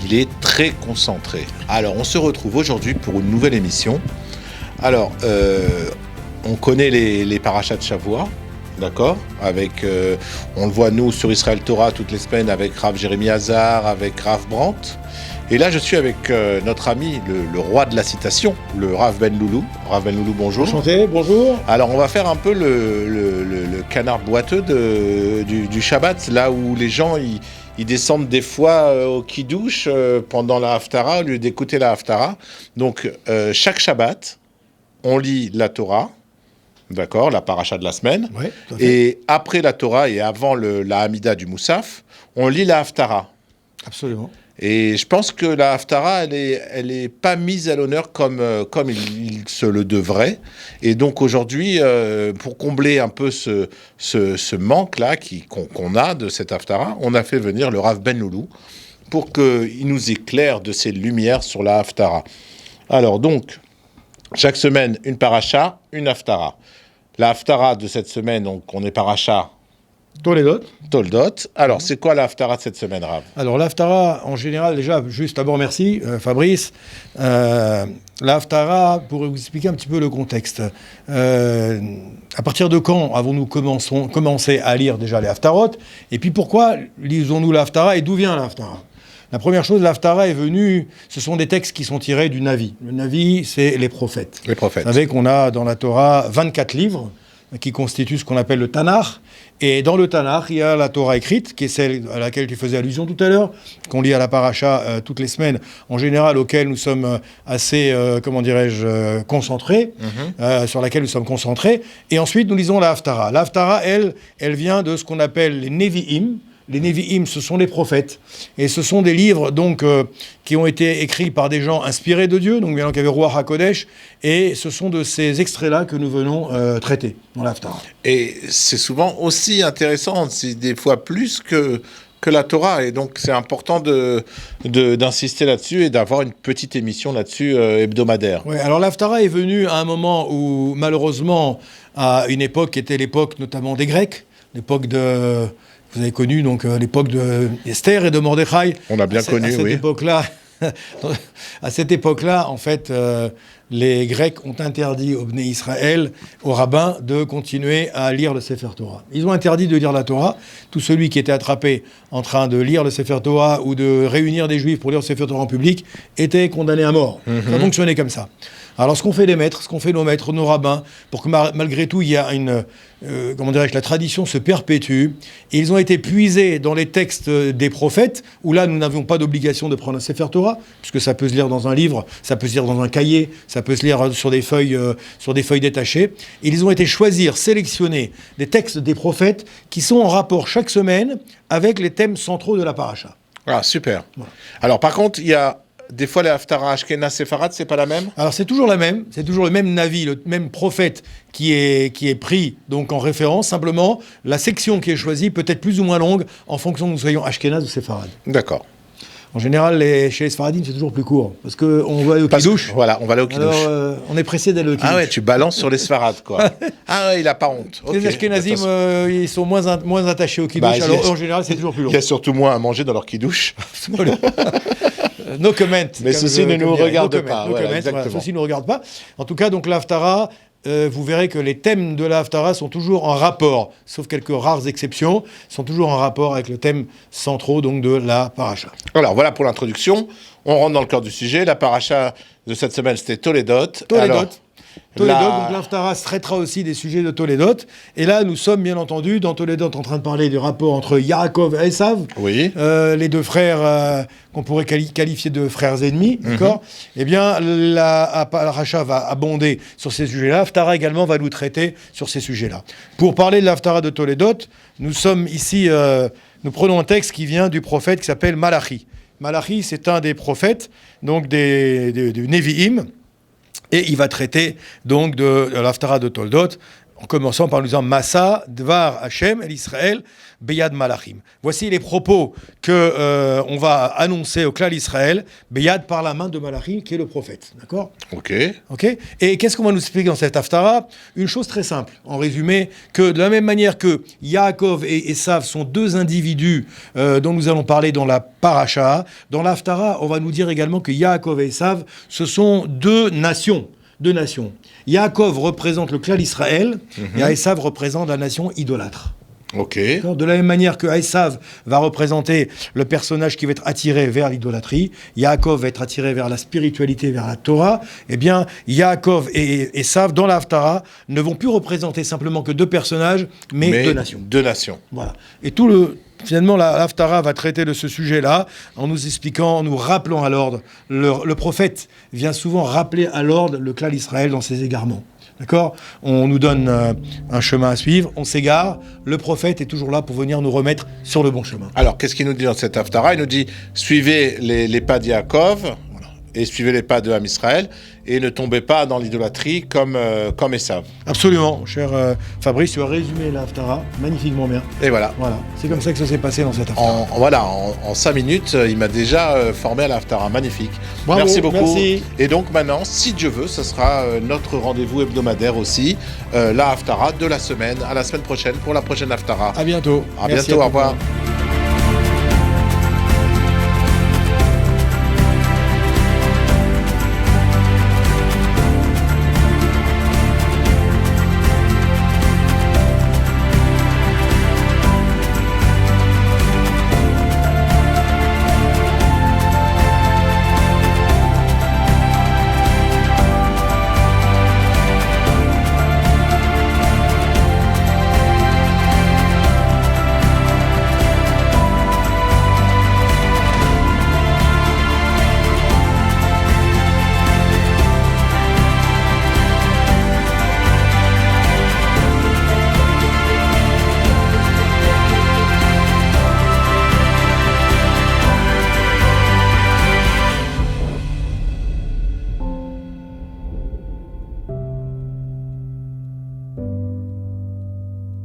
qu'il est très concentré. Alors, on se retrouve aujourd'hui pour une nouvelle émission. Alors, on connaît les parachas de Shavua, d'accord, avec, on le voit nous sur Israël Torah toutes les semaines avec Rav Jérémy Hazar, avec Rav Brandt. Et là, je suis avec notre ami, le roi de la citation, le Rav Ben Loulou. Rav Ben Loulou, bonjour. Enchanté, bonjour. Alors, on va faire un peu le canard boiteux du Shabbat, là où les gens ils descendent des fois au Kiddush pendant la Haftara, au lieu d'écouter la Haftara. Donc, chaque Shabbat, on lit la Torah, d'accord, la paracha de la semaine. Oui, tout à fait. Et après la Torah et avant la Hamida du Moussaf, on lit la Haftara. Absolument. Et je pense que la Haftara, elle est pas mise à l'honneur comme il se le devrait. Et donc aujourd'hui, pour combler un peu ce manque-là qu'on a de cette Haftara, on a fait venir le Rav Ben Loulou pour qu'il nous éclaire de ses lumières sur la Haftara. Alors donc, chaque semaine, une paracha, une Haftara. La Haftara de cette semaine, donc on est paracha Toledot. Toldot. Alors, c'est quoi la Haftara de cette semaine, Rav? Alors l'Haftara, en général, déjà, juste d'abord merci Fabrice. La Haftara, pour vous expliquer un petit peu le contexte. À partir de quand avons-nous commencé à lire déjà les Haftarot? Et puis pourquoi lisons-nous la Haftara et d'où vient la Haftara? La première chose, la Haftara est venue, ce sont des textes qui sont tirés du Navi. Le Navi, c'est les prophètes. Les prophètes. Vous savez qu'on a dans la Torah 24 livres qui constituent ce qu'on appelle le Tanakh. Et dans le Tanakh, il y a la Torah écrite, qui est celle à laquelle tu faisais allusion tout à l'heure, qu'on lit à la paracha toutes les semaines, en général, auquel nous sommes assez, concentrés, sur laquelle nous sommes concentrés. Et ensuite, nous lisons la Haftara. La Haftara, elle vient de ce qu'on appelle les Nevi'im. Les Nevi'im, ce sont les prophètes. Et ce sont des livres donc, qui ont été écrits par des gens inspirés de Dieu, donc bien qu'il y avait Ruach HaKodesh, et ce sont de ces extraits-là que nous venons traiter dans l'Haftara. Et c'est souvent aussi intéressant, c'est des fois plus que la Torah. Et donc, c'est important d'insister là-dessus et d'avoir une petite émission là-dessus hebdomadaire. Oui, alors l'Haftara est venue à un moment où, malheureusement, à une époque qui était l'époque notamment des Grecs, l'époque de... Vous avez connu donc l'époque d'Esther et de Mordechai. On a bien connu, à cette oui. Époque-là, à cette époque-là, en fait, les Grecs ont interdit aux Bnei Israël, aux rabbins, de continuer à lire le Sefer Torah. Ils ont interdit de lire la Torah. Tout celui qui était attrapé en train de lire le Sefer Torah ou de réunir des Juifs pour lire le Sefer Torah en public était condamné à mort. Ça fonctionnait comme ça. Alors, ce qu'ont fait les maîtres, ce qu'ont fait nos maîtres, nos rabbins, pour que malgré tout, il y a la tradition se perpétue. Et ils ont été puisés dans les textes des prophètes, où là, nous n'avions pas d'obligation de prendre un Sefer Torah, puisque ça peut se lire dans un livre, ça peut se lire dans un cahier, ça peut se lire sur des feuilles détachées. Et ils ont été sélectionner des textes des prophètes qui sont en rapport chaque semaine avec les thèmes centraux de la paracha. Ah, super. Voilà. Alors, par contre, il y a des fois les Haftara Ashkenaz Séfarad, c'est pas la même? Alors c'est toujours la même, c'est toujours le même Navi, le même prophète qui est pris donc en référence. Simplement, la section qui est choisie peut être plus ou moins longue en fonction que nous soyons Ashkenaz ou Séfarad. D'accord. En général, chez les Sfaradim, c'est toujours plus court. Parce qu'on va aller au Kiddush. Voilà, on va aller au Kiddush. Alors, on est pressé d'aller au Kiddush. Ah ouais, tu balances sur les Sfarad, quoi. Ah ouais, il a pas honte. Les Ashkenazim, ils sont moins attachés au Kiddush. Bah, alors, en général, c'est toujours plus long. Il y a surtout moins à manger dans leur Kiddush. No comment. Mais ceci ne nous regarde pas. Voilà, exactement. Voilà, ceci ne nous regarde pas. En tout cas, donc l'Haftara, vous verrez que les thèmes de la Haftara sont toujours en rapport, sauf quelques rares exceptions, sont toujours en rapport avec le thème central donc de la paracha. Alors voilà pour l'introduction. On rentre dans le cœur du sujet. La paracha de cette semaine, c'était Toledot. Toledot, donc l'Haftara traitera aussi des sujets de Toledot. Et là, nous sommes bien entendu dans Toledot en train de parler du rapport entre Yaakov et Esav, oui. Les deux frères qu'on pourrait qualifier de frères ennemis, d'accord. Eh bien, la paracha va abonder sur ces sujets-là. L'Haftara également va nous traiter sur ces sujets-là. Pour parler de l'Haftara de Toledot, nous sommes ici, nous prenons un texte qui vient du prophète qui s'appelle Malachi. Malachi, c'est un des prophètes, donc du Nevi'im. Et il va traiter donc de l'Haftara de Toldot en commençant par nous disant Massa, Dvar, Hachem, El Israël, Beyad Malachim. Voici les propos que on va annoncer au clan d'Israël, Beyad par la main de Malachim, qui est le prophète. D'accord ? Ok. Ok. Et qu'est-ce qu'on va nous expliquer dans cette Haftara ? Une chose très simple, en résumé, que de la même manière que Yaakov et Esav sont deux individus dont nous allons parler dans la Paracha, dans la Haftara, on va nous dire également que Yaakov et Esav, ce sont deux nations. Yaakov représente le clan d'Israël, et Esav représente la nation idolâtre. Ok. De la même manière que Esav va représenter le personnage qui va être attiré vers l'idolâtrie, Yaakov va être attiré vers la spiritualité, vers la Torah, eh bien, Yaakov et Esav, dans la Haftara, ne vont plus représenter simplement que deux personnages, mais deux nations. Deux nations. Voilà. Et finalement, la Haftara va traiter de ce sujet-là, en nous expliquant, en nous rappelant à l'ordre. Le prophète vient souvent rappeler à l'ordre le clan d'Israël dans ses égarements. D'accord ? On nous donne un chemin à suivre, on s'égare, le prophète est toujours là pour venir nous remettre sur le bon chemin. Alors, qu'est-ce qu'il nous dit dans cette Haftara ? Il nous dit, suivez les pas de Yaakov, et suivez les pas de Ham Israël, et ne tombez pas dans l'idolâtrie comme Esav. Absolument, cher Fabrice, tu as résumé la Haftara magnifiquement bien. Et voilà. C'est comme ça que ça s'est passé dans cette Haftara. En 5 minutes, il m'a déjà formé à la Haftara. Magnifique. Bravo, merci beaucoup. Merci. Et donc maintenant, si Dieu veut, ce sera notre rendez-vous hebdomadaire aussi, la Haftara de la semaine, à la semaine prochaine pour la prochaine Haftara. À bientôt. À bientôt, au revoir.